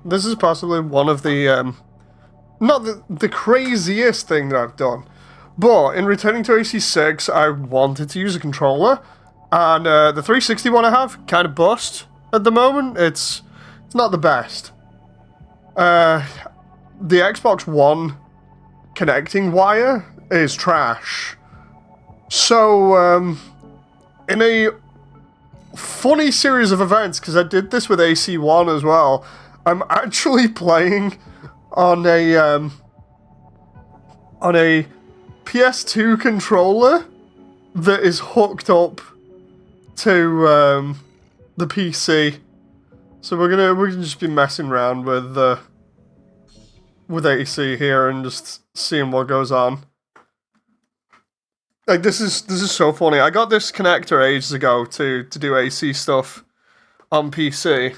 this is possibly one of the, not the craziest thing that I've done, but in returning to AC6, I wanted to use a controller, and the 360 one I have, kind of bust at the moment. It's not the best. The Xbox One connecting wire is trash. So, in a funny series of events, because I did this with AC1 as well, I'm actually playing on a PS2 controller that is hooked up to the PC. So we're gonna just be messing around with AC here and just seeing what goes on. Like this is so funny. I got this connector ages ago to do AC stuff on PC.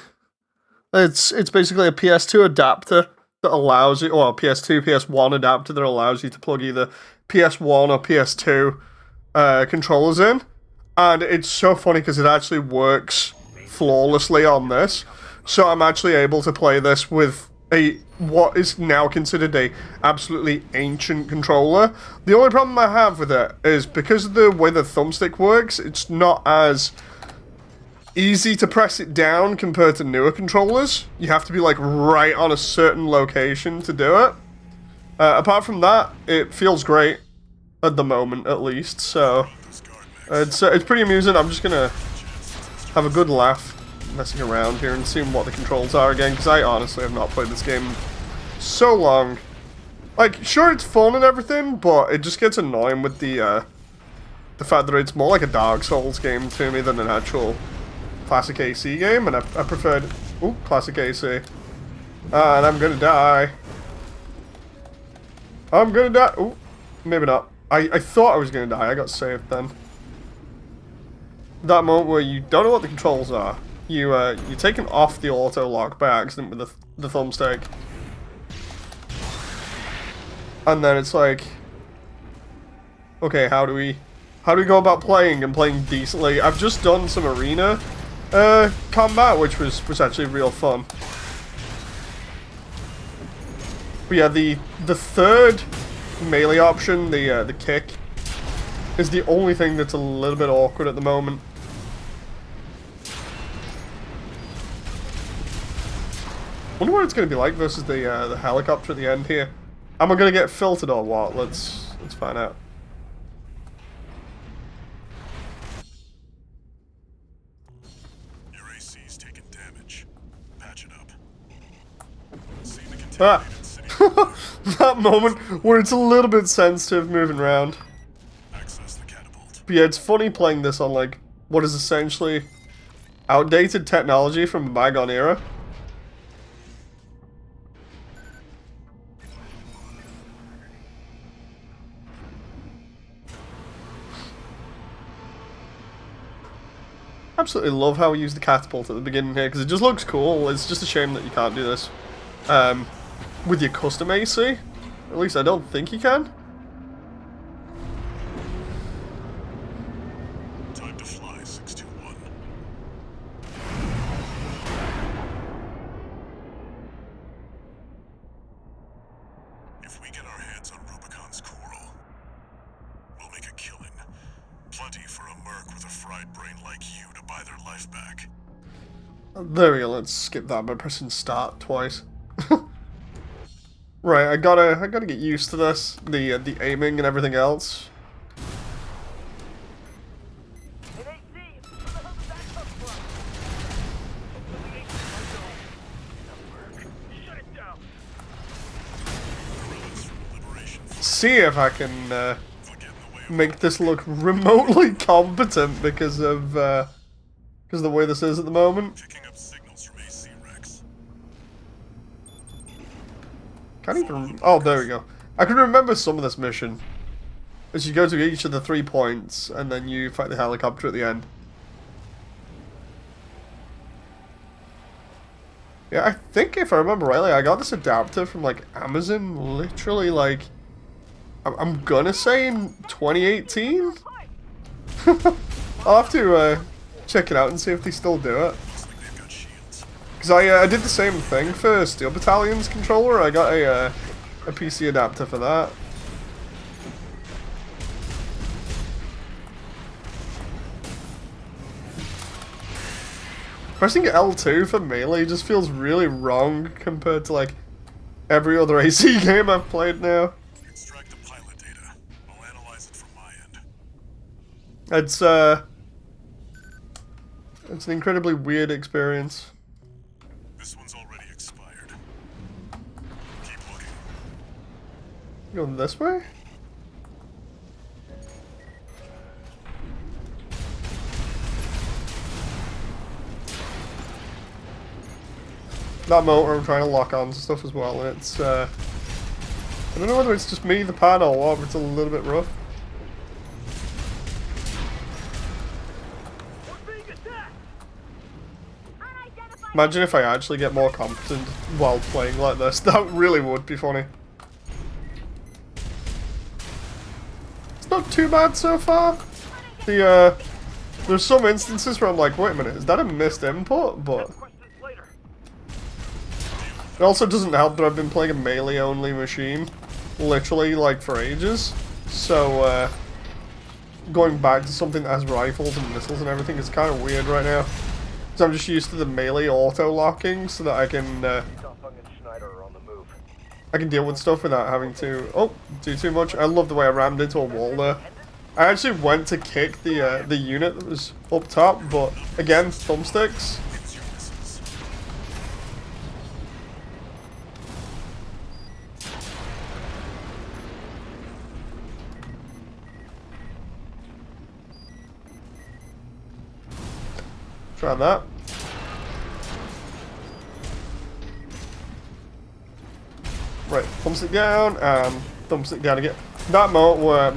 It's basically a PS2 adapter that allows you, or a PS2, PS1 adapter that allows you to plug either PS1 or PS2 controllers in. And it's so funny because it actually works flawlessly on this. So I'm actually able to play this with what is now considered a absolutely ancient controller. The only problem I have with it is because of the way the thumbstick works, it's not as easy to press it down compared to newer controllers. You have to be like right on a certain location to do it. Apart from that, it feels great at the moment, at least. So it's pretty amusing. I'm just gonna have a good laugh messing around here and seeing what the controls are again, because I honestly have not played this game so long. Like, sure, it's fun and everything, but it just gets annoying with the fact that it's more like a Dark Souls game to me than an actual classic AC game, and I preferred classic AC. And I'm gonna die. I'm gonna die. Ooh, maybe not. I thought I was gonna die. I got saved then. That moment where you don't know what the controls are. You're taken off the auto lock by accident with the thumbstick. And then it's like, okay, how do we go about playing and playing decently? I've just done some arena combat, which was actually real fun. But yeah, the third melee option, the kick, is the only thing that's a little bit awkward at the moment. Wonder what it's going to be like versus the helicopter at the end here. Am I going to get filtered or what? Let's find out. Your AC's taking damage. Patch it up. Ah. That moment where it's a little bit sensitive moving around. Access the catapult. But yeah, it's funny playing this on like what is essentially outdated technology from a bygone era. Absolutely love how we use the catapult at the beginning here, because it just looks cool. It's just a shame that you can't do this with your custom AC. At least I don't think you can. Time to fly, 621. If we get our hands on Rubicon's coral, we'll make a killing. Plenty for a merc with a fried brain like you to buy their life back. There we go, let's skip that by pressing start twice. Right, I gotta get used to this, the aiming and everything else. See if I can make this look remotely competent because of the way this is at the moment. Picking up signals from AC Rex. Can't even. Oh, there we go. I can remember some of this mission. As you go to each of the 3 points, and then you fight the helicopter at the end. Yeah, I think if I remember rightly, I got this adapter from like Amazon, literally like, I'm gonna say in 2018? I'll have to check it out and see if they still do it. Looks like they've got shields. Because I did the same thing for Steel Battalion's controller. I got a PC adapter for that. Pressing L2 for melee just feels really wrong compared to like every other AC game I've played now. Extract the pilot data. I'll analyze it from my end. It's an incredibly weird experience. This one's already expired. Keep looking. Going this way? That motor I'm trying to lock on to stuff as well, and it's I don't know whether it's just me, the panel, or it's a little bit rough. Imagine if I actually get more competent while playing like this. That really would be funny. It's not too bad so far. There's some instances where I'm like, wait a minute, is that a missed input? But it also doesn't help that I've been playing a melee-only machine, literally, like, for ages. So, going back to something that has rifles and missiles and everything is kind of weird right now. So I'm just used to the melee auto-locking so that I can deal with stuff without having to, do too much. I love the way I rammed into a wall there. I actually went to kick the unit that was up top, but again, thumbsticks. Try that. Right, thumbstick down, and thumbstick down again. That moment where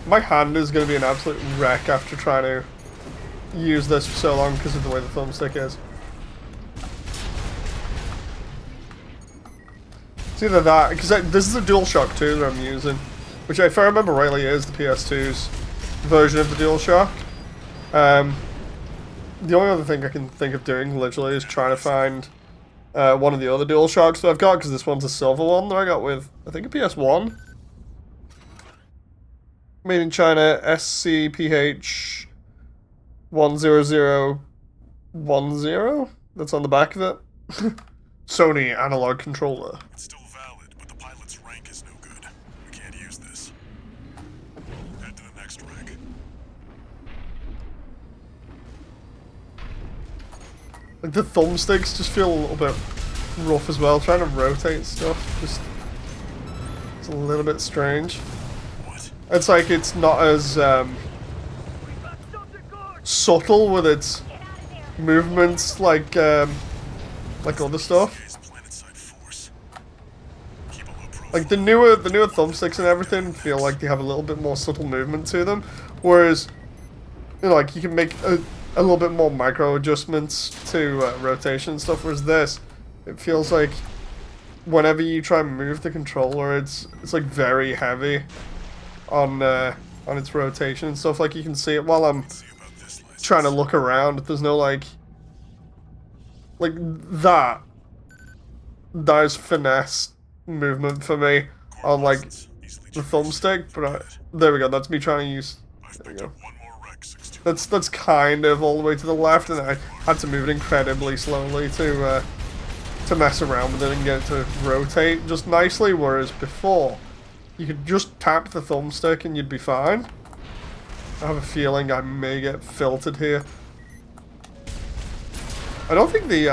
my hand is going to be an absolute wreck after trying to use this for so long because of the way the thumbstick is. It's either that, because this is a DualShock 2 that I'm using, which if I remember rightly is the PS2's version of the DualShock. The only other thing I can think of doing, literally, is trying to find one of the other DualShocks that I've got, because this one's a silver one that I got with, I think, a PS1. Made in China, SCPH 10010. That's on the back of it. Sony analog controller. It's still valid, but the pilot's rank is no good. We can't use this. Head to the next rig. Like the thumbsticks just feel a little bit rough as well. Trying to rotate stuff just it's a little bit strange. What? It's like it's not as subtle with its movements like other stuff. Like the newer thumbsticks and everything feel like they have a little bit more subtle movement to them, whereas you know, like you can make a little bit more micro adjustments to rotation and stuff. Whereas this, it feels like whenever you try and move the controller, it's like very heavy on its rotation and stuff. Like you can see it while I'm trying to look around. There's no like that. That is finesse movement for me on like the thumbstick, but there we go. That's me trying to use. There we go. That's kind of all the way to the left, and I had to move it incredibly slowly to mess around with it and get it to rotate just nicely. Whereas before, you could just tap the thumbstick and you'd be fine. I have a feeling I may get filtered here. I don't think the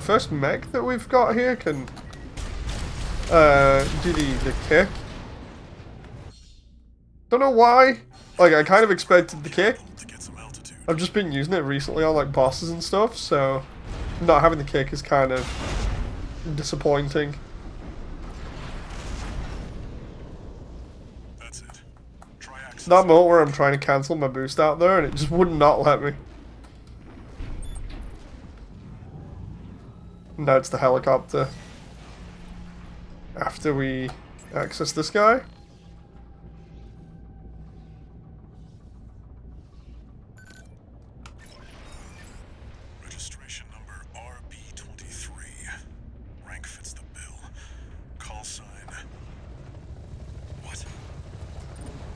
first mech that we've got here can do the kick. Don't know why. Like, I kind of expected the kick. I've just been using it recently on like bosses and stuff, so not having the kick is kind of disappointing. That's it. Try access. That moment where I'm trying to cancel my boost out there and it just would not let me. Now it's the helicopter. After we access this guy.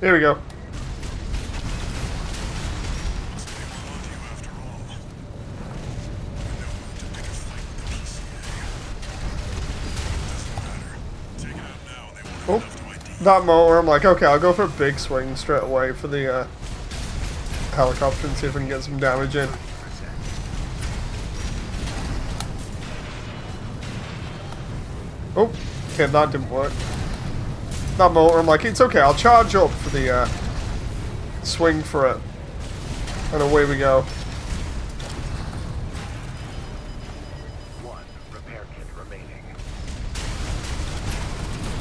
Here we go. So they were onto you after all. In no mood to pick a fight with the PCA. Doesn't matter. Take it out now, they won't have Oh, enough to ID. that moment where I'm like, okay, I'll go for a big swing straight away for the helicopter and see if I can get some damage in. Oh, okay, that didn't work. That moment where I'm like, it's okay, I'll charge up for the swing for it. And away we go. One repair kit remaining.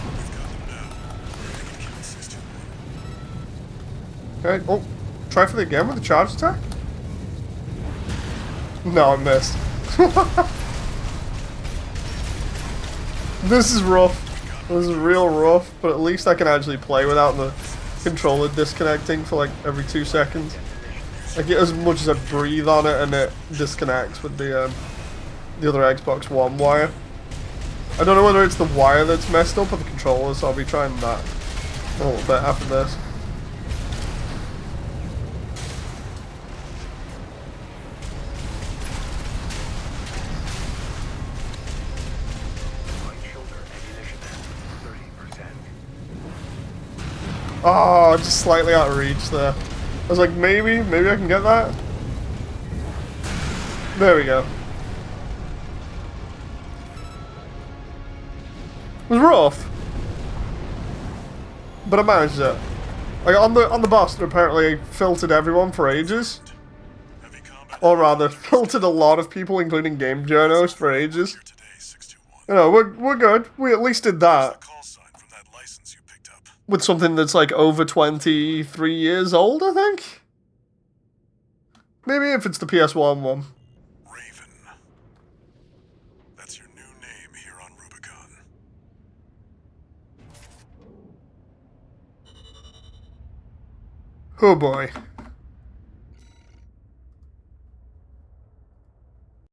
We've got them now. I need to kill 621. Okay, oh, try for the again with the charge attack? No, I missed. This is rough. This is real rough, but at least I can actually play without the controller disconnecting for like every 2 seconds. I get as much as I breathe on it and it disconnects with the other Xbox One wire. I don't know whether it's the wire that's messed up or the controller, so I'll be trying that a little bit after this. Right shoulder ammunition at 30%. Oh, just slightly out of reach there. I was like, maybe I can get that. There we go. It was rough, but I managed it. Like on the bus, that apparently filtered everyone for ages, Heavy combat or rather, filtered a lot of people, including game journos, for ages. here today, 621. You know, we're good. We at least did that Call sign from that license you picked up. with something that's like over 23 years old, I think. Maybe if it's the PS1 one. Raven. That's your new name here on Rubicon. Oh boy.